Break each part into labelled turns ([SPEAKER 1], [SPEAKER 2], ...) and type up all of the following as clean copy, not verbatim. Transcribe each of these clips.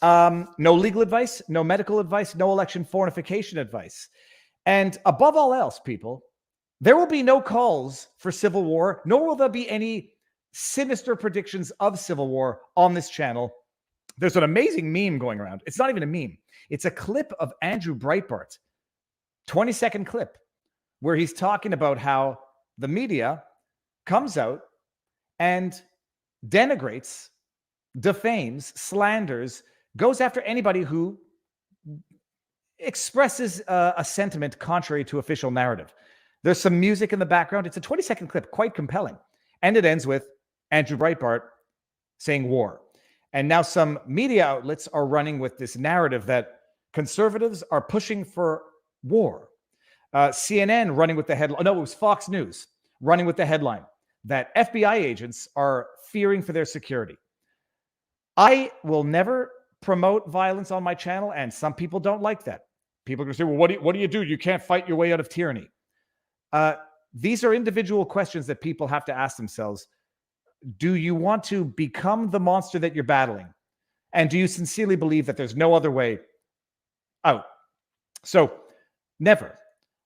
[SPEAKER 1] No legal advice, no medical advice, no election fortification advice. And above all else, people, there will be no calls for civil war, nor will there be any sinister predictions of civil war on this channel. There's an amazing meme going around. It's not even a meme. It's a clip of Andrew Breitbart, 20-second clip, where he's talking about how the media comes out and denigrates, defames, slanders, goes after anybody who expresses a sentiment contrary to official narrative. There's some music in the background. It's a 20-second clip, quite compelling. And it ends with Andrew Breitbart saying war. And now some media outlets are running with this narrative that conservatives are pushing for war. CNN running with the headline. No, it was Fox News running with the headline that FBI agents are fearing for their security. I will never promote violence on my channel, and some people don't like that. People are going to say, well, what do you do? You can't fight your way out of tyranny. These are individual questions that people have to ask themselves. Do you want to become the monster that you're battling? And do you sincerely believe that there's no other way out? So, never.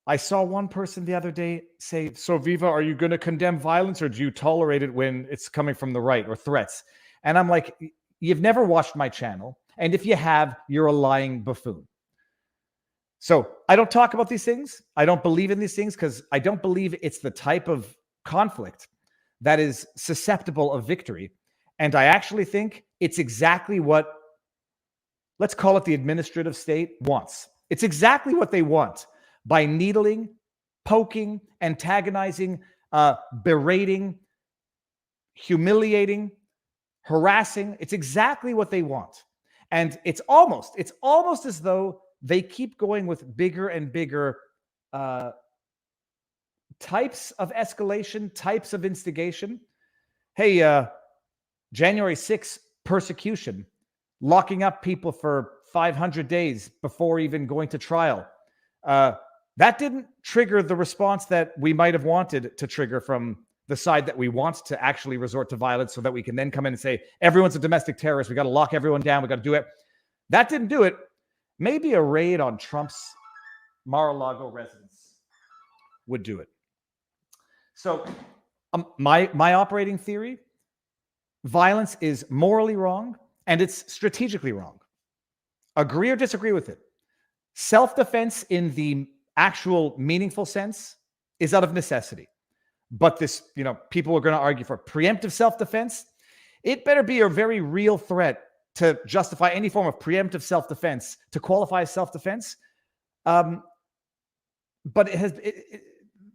[SPEAKER 1] I saw one person the other day say, so Viva, are you going to condemn violence, or do you tolerate it when it's coming from the right, or threats? And I'm like, you've never watched my channel. And if you have, you're a lying buffoon. So I don't talk about these things. I don't believe in these things because I don't believe it's the type of conflict that is susceptible of victory. And I actually think it's exactly what, let's call it the administrative state, wants. It's exactly what they want by needling, poking, antagonizing, berating, humiliating, harassing. It's exactly what they want. And it's almost as though they keep going with bigger and bigger types of escalation, types of instigation. Hey, January 6th persecution, locking up people for 500 days before even going to trial. That didn't trigger the response that we might have wanted to trigger from the side that we want to actually resort to violence so that we can then come in and say, everyone's a domestic terrorist. We got to lock everyone down. We got to do it. That didn't do it. Maybe a raid on Trump's Mar-a-Lago residence would do it. So my operating theory, violence is morally wrong and it's strategically wrong. Agree or disagree with it. Self-defense in the actual meaningful sense is out of necessity. But this, people are going to argue for preemptive self-defense. It better be a very real threat to justify any form of preemptive self-defense, to qualify as self-defense. But it has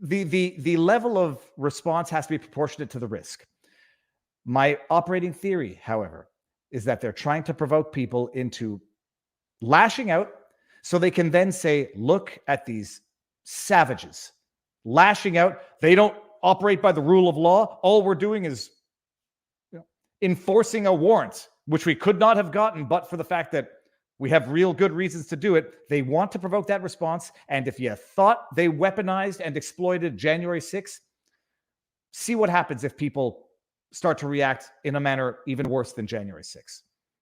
[SPEAKER 1] the level of response has to be proportionate to the risk. My operating theory, however, is that they're trying to provoke people into lashing out so they can then say, look at these savages lashing out. They don't operate by the rule of law. All we're doing is enforcing a warrant, which we could not have gotten but for the fact that we have real good reasons to do it. They want to provoke that response. And if you thought they weaponized and exploited January 6th, see what happens if people start to react in a manner even worse than January 6th.